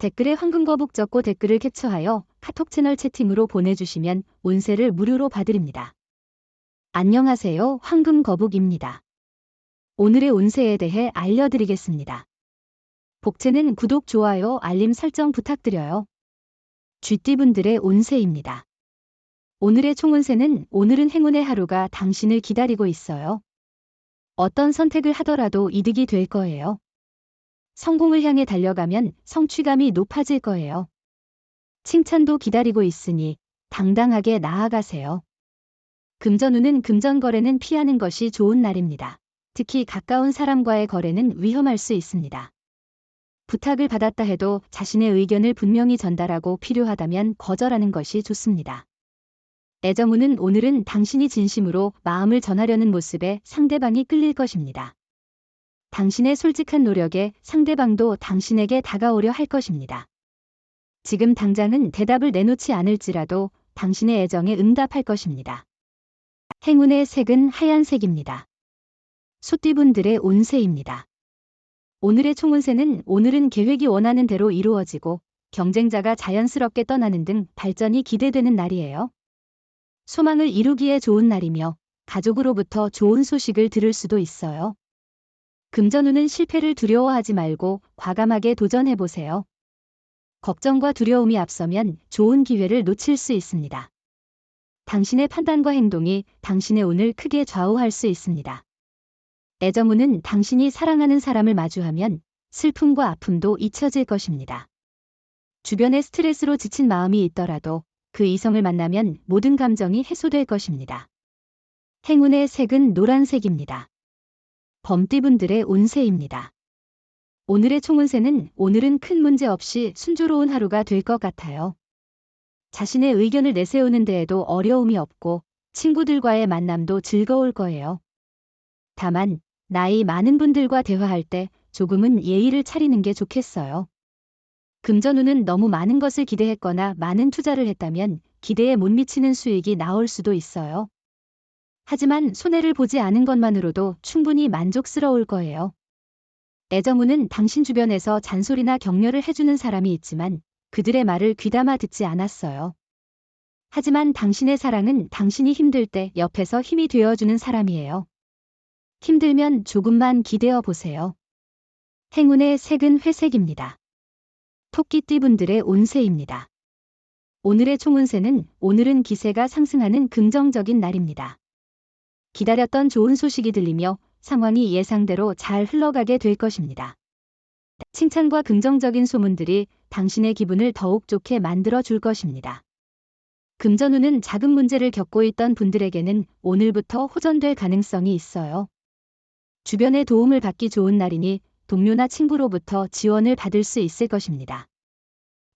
댓글에 황금거북 적고 댓글을 캡처하여 카톡 채널 채팅으로 보내주시면 운세를 무료로 봐드립니다. 안녕하세요, 황금거북입니다. 오늘의 운세에 대해 알려드리겠습니다. 복채는 구독, 좋아요, 알림 설정 부탁드려요. 쥐띠분들의 운세입니다. 오늘의 총운세는 오늘은 행운의 하루가 당신을 기다리고 있어요. 어떤 선택을 하더라도 이득이 될 거예요. 성공을 향해 달려가면 성취감이 높아질 거예요. 칭찬도 기다리고 있으니 당당하게 나아가세요. 금전운은 금전거래는 피하는 것이 좋은 날입니다. 특히 가까운 사람과의 거래는 위험할 수 있습니다. 부탁을 받았다 해도 자신의 의견을 분명히 전달하고 필요하다면 거절하는 것이 좋습니다. 애정운은 오늘은 당신이 진심으로 마음을 전하려는 모습에 상대방이 끌릴 것입니다. 당신의 솔직한 노력에 상대방도 당신에게 다가오려 할 것입니다. 지금 당장은 대답을 내놓지 않을지라도 당신의 애정에 응답할 것입니다. 행운의 색은 하얀색입니다. 소띠분들의 운세입니다. 오늘의 총운세는 오늘은 계획이 원하는 대로 이루어지고 경쟁자가 자연스럽게 떠나는 등 발전이 기대되는 날이에요. 소망을 이루기에 좋은 날이며 가족으로부터 좋은 소식을 들을 수도 있어요. 금전운은 실패를 두려워하지 말고 과감하게 도전해보세요. 걱정과 두려움이 앞서면 좋은 기회를 놓칠 수 있습니다. 당신의 판단과 행동이 당신의 운을 크게 좌우할 수 있습니다. 애정운은 당신이 사랑하는 사람을 마주하면 슬픔과 아픔도 잊혀질 것입니다. 주변의 스트레스로 지친 마음이 있더라도 그 이성을 만나면 모든 감정이 해소될 것입니다. 행운의 색은 노란색입니다. 범띠분들의 운세입니다. 오늘의 총운세는 오늘은 큰 문제 없이 순조로운 하루가 될 것 같아요. 자신의 의견을 내세우는 데에도 어려움이 없고 친구들과의 만남도 즐거울 거예요. 다만 나이 많은 분들과 대화할 때 조금은 예의를 차리는 게 좋겠어요. 금전운은 너무 많은 것을 기대했거나 많은 투자를 했다면 기대에 못 미치는 수익이 나올 수도 있어요. 하지만 손해를 보지 않은 것만으로도 충분히 만족스러울 거예요. 애정운은 당신 주변에서 잔소리나 격려를 해주는 사람이 있지만 그들의 말을 귀담아 듣지 않았어요. 하지만 당신의 사랑은 당신이 힘들 때 옆에서 힘이 되어주는 사람이에요. 힘들면 조금만 기대어 보세요. 행운의 색은 회색입니다. 토끼띠분들의 운세입니다. 오늘의 총운세는 오늘은 기세가 상승하는 긍정적인 날입니다. 기다렸던 좋은 소식이 들리며 상황이 예상대로 잘 흘러가게 될 것입니다. 칭찬과 긍정적인 소문들이 당신의 기분을 더욱 좋게 만들어 줄 것입니다. 금전운은 작은 문제를 겪고 있던 분들에게는 오늘부터 호전될 가능성이 있어요. 주변의 도움을 받기 좋은 날이니 동료나 친구로부터 지원을 받을 수 있을 것입니다.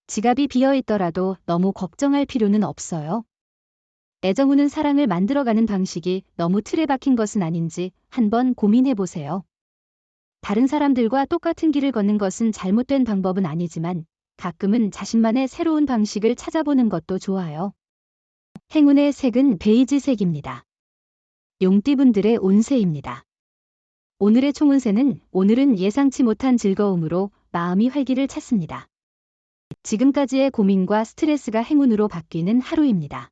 지갑이 비어 있더라도 너무 걱정할 필요는 없어요. 애정운은 사랑을 만들어가는 방식이 너무 틀에 박힌 것은 아닌지 한번 고민해 보세요. 다른 사람들과 똑같은 길을 걷는 것은 잘못된 방법은 아니지만 가끔은 자신만의 새로운 방식을 찾아보는 것도 좋아요. 행운의 색은 베이지색입니다. 용띠분들의 운세입니다. 오늘의 총운세는 오늘은 예상치 못한 즐거움으로 마음이 활기를 찾습니다. 지금까지의 고민과 스트레스가 행운으로 바뀌는 하루입니다.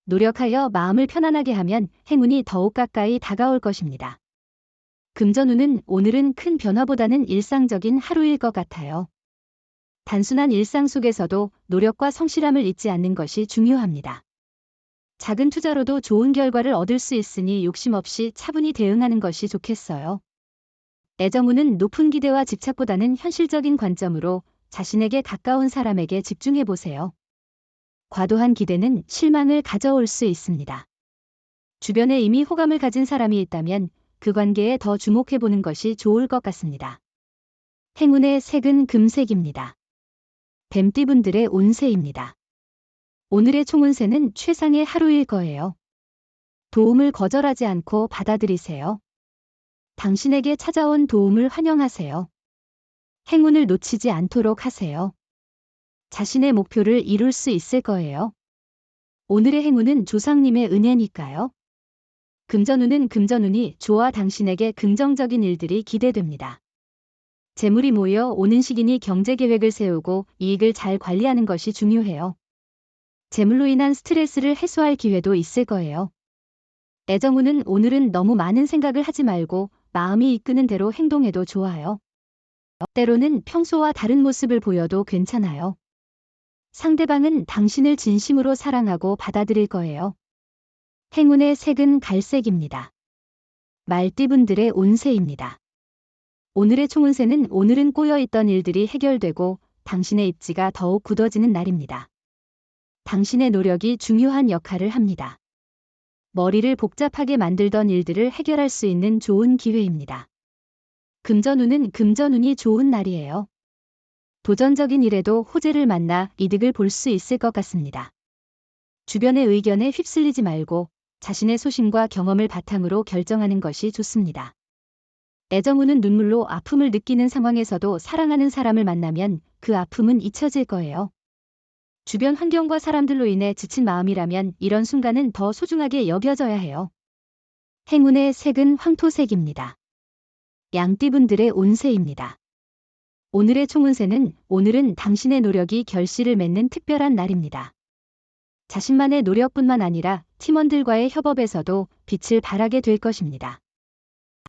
노력하여 마음을 편안하게 하면 행운이 더욱 가까이 다가올 것입니다. 금전운은 오늘은 큰 변화보다는 일상적인 하루일 것 같아요. 단순한 일상 속에서도 노력과 성실함을 잊지 않는 것이 중요합니다. 작은 투자로도 좋은 결과를 얻을 수 있으니 욕심 없이 차분히 대응하는 것이 좋겠어요. 애정운은 높은 기대와 집착보다는 현실적인 관점으로 자신에게 가까운 사람에게 집중해 보세요. 과도한 기대는 실망을 가져올 수 있습니다. 주변에 이미 호감을 가진 사람이 있다면 그 관계에 더 주목해 보는 것이 좋을 것 같습니다. 행운의 색은 금색입니다. 뱀띠분들의 운세입니다. 오늘의 총운세는 최상의 하루일 거예요. 도움을 거절하지 않고 받아들이세요. 당신에게 찾아온 도움을 환영하세요. 행운을 놓치지 않도록 하세요. 자신의 목표를 이룰 수 있을 거예요. 오늘의 행운은 조상님의 은혜니까요. 금전운은 금전운이 좋아 당신에게 긍정적인 일들이 기대됩니다. 재물이 모여 오는 시기니 경제 계획을 세우고 이익을 잘 관리하는 것이 중요해요. 재물로 인한 스트레스를 해소할 기회도 있을 거예요. 애정운은 오늘은 너무 많은 생각을 하지 말고 마음이 이끄는 대로 행동해도 좋아요. 때로는 평소와 다른 모습을 보여도 괜찮아요. 상대방은 당신을 진심으로 사랑하고 받아들일 거예요. 행운의 색은 갈색입니다. 말띠분들의 운세입니다. 오늘의 총운세는 오늘은 꼬여있던 일들이 해결되고 당신의 입지가 더욱 굳어지는 날입니다. 당신의 노력이 중요한 역할을 합니다. 머리를 복잡하게 만들던 일들을 해결할 수 있는 좋은 기회입니다. 금전운은 금전운이 좋은 날이에요. 도전적인 일에도 호재를 만나 이득을 볼 수 있을 것 같습니다. 주변의 의견에 휩쓸리지 말고 자신의 소신과 경험을 바탕으로 결정하는 것이 좋습니다. 애정운은 눈물로 아픔을 느끼는 상황에서도 사랑하는 사람을 만나면 그 아픔은 잊혀질 거예요. 주변 환경과 사람들로 인해 지친 마음이라면 이런 순간은 더 소중하게 여겨져야 해요. 행운의 색은 황토색입니다. 양띠분들의 운세입니다. 오늘의 총운세는 오늘은 당신의 노력이 결실을 맺는 특별한 날입니다. 자신만의 노력뿐만 아니라 팀원들과의 협업에서도 빛을 발하게 될 것입니다.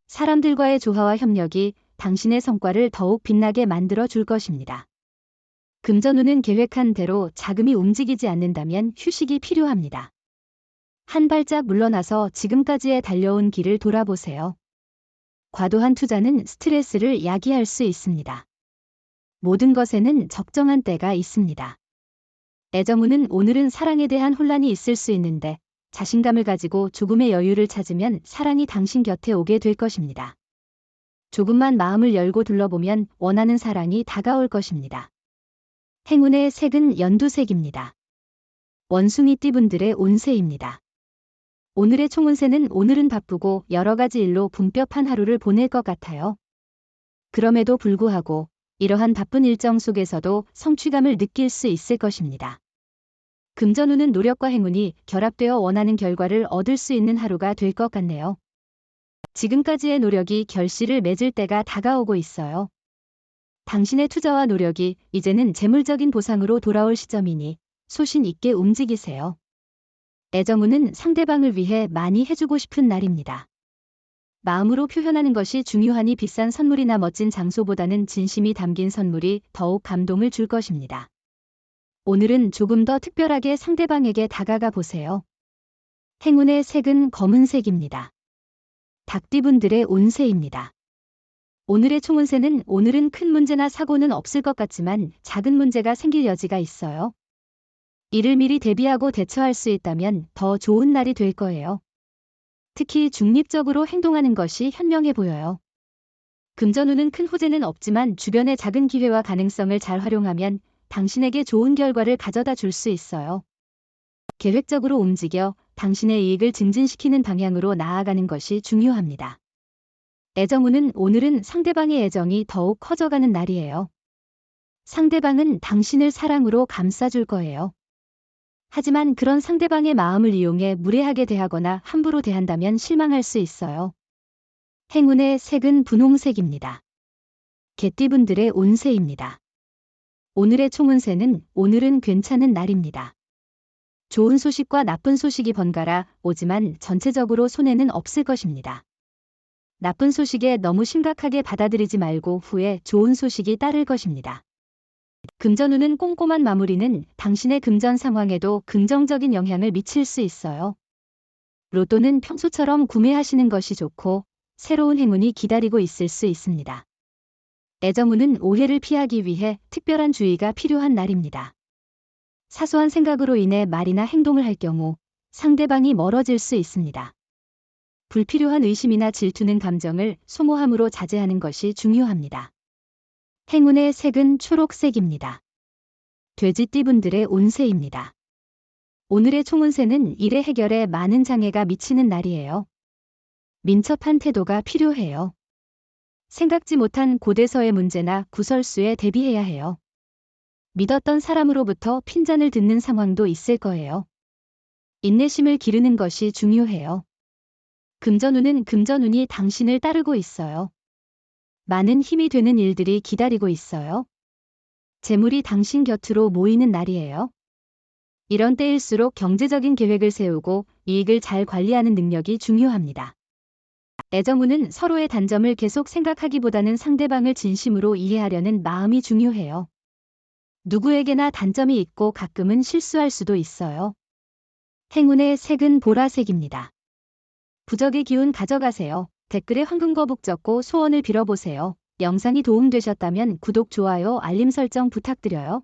사람들과의 조화와 협력이 당신의 성과를 더욱 빛나게 만들어 줄 것입니다. 금전운은 계획한 대로 자금이 움직이지 않는다면 휴식이 필요합니다. 한 발짝 물러나서 지금까지의 달려온 길을 돌아보세요. 과도한 투자는 스트레스를 야기할 수 있습니다. 모든 것에는 적정한 때가 있습니다. 애정운은 오늘은 사랑에 대한 혼란이 있을 수 있는데 자신감을 가지고 조금의 여유를 찾으면 사랑이 당신 곁에 오게 될 것입니다. 조금만 마음을 열고 둘러보면 원하는 사랑이 다가올 것입니다. 행운의 색은 연두색입니다. 원숭이띠분들의 운세입니다. 오늘의 총운세는 오늘은 바쁘고 여러 가지 일로 분뼈한 하루를 보낼 것 같아요. 그럼에도 불구하고 이러한 바쁜 일정 속에서도 성취감을 느낄 수 있을 것입니다. 금전운은 노력과 행운이 결합되어 원하는 결과를 얻을 수 있는 하루가 될 것 같네요. 지금까지의 노력이 결실을 맺을 때가 다가오고 있어요. 당신의 투자와 노력이 이제는 재물적인 보상으로 돌아올 시점이니 소신 있게 움직이세요. 애정운은 상대방을 위해 많이 해주고 싶은 날입니다. 마음으로 표현하는 것이 중요하니 비싼 선물이나 멋진 장소보다는 진심이 담긴 선물이 더욱 감동을 줄 것입니다. 오늘은 조금 더 특별하게 상대방에게 다가가 보세요. 행운의 색은 검은색입니다. 닭띠분들의 운세입니다. 오늘의 총운세는 오늘은 큰 문제나 사고는 없을 것 같지만 작은 문제가 생길 여지가 있어요. 이를 미리 대비하고 대처할 수 있다면 더 좋은 날이 될 거예요. 특히 중립적으로 행동하는 것이 현명해 보여요. 금전운은 큰 호재는 없지만 주변의 작은 기회와 가능성을 잘 활용하면 당신에게 좋은 결과를 가져다 줄 수 있어요. 계획적으로 움직여 당신의 이익을 증진시키는 방향으로 나아가는 것이 중요합니다. 애정운은 오늘은 상대방의 애정이 더욱 커져가는 날이에요. 상대방은 당신을 사랑으로 감싸줄 거예요. 하지만 그런 상대방의 마음을 이용해 무례하게 대하거나 함부로 대한다면 실망할 수 있어요. 행운의 색은 분홍색입니다. 개띠분들의 운세입니다. 오늘의 총운세는 오늘은 괜찮은 날입니다. 좋은 소식과 나쁜 소식이 번갈아 오지만 전체적으로 손해는 없을 것입니다. 나쁜 소식에 너무 심각하게 받아들이지 말고 후에 좋은 소식이 따를 것입니다. 금전운은 꼼꼼한 마무리는 당신의 금전 상황에도 긍정적인 영향을 미칠 수 있어요. 로또는 평소처럼 구매하시는 것이 좋고 새로운 행운이 기다리고 있을 수 있습니다. 애정운은 오해를 피하기 위해 특별한 주의가 필요한 날입니다. 사소한 생각으로 인해 말이나 행동을 할 경우 상대방이 멀어질 수 있습니다. 불필요한 의심이나 질투는 감정을 소모함으로 자제하는 것이 중요합니다. 행운의 색은 초록색입니다. 돼지띠분들의 운세입니다. 오늘의 총운세는 일의 해결에 많은 장애가 미치는 날이에요. 민첩한 태도가 필요해요. 생각지 못한 고대서의 문제나 구설수에 대비해야 해요. 믿었던 사람으로부터 핀잔을 듣는 상황도 있을 거예요. 인내심을 기르는 것이 중요해요. 금전운은 금전운이 당신을 따르고 있어요. 많은 힘이 되는 일들이 기다리고 있어요. 재물이 당신 곁으로 모이는 날이에요. 이런 때일수록 경제적인 계획을 세우고 이익을 잘 관리하는 능력이 중요합니다. 애정운은 서로의 단점을 계속 생각하기보다는 상대방을 진심으로 이해하려는 마음이 중요해요. 누구에게나 단점이 있고 가끔은 실수할 수도 있어요. 행운의 색은 보라색입니다. 부적의 기운 가져가세요. 댓글에 황금거북 적고 소원을 빌어보세요. 영상이 도움되셨다면 구독, 좋아요, 알림 설정 부탁드려요.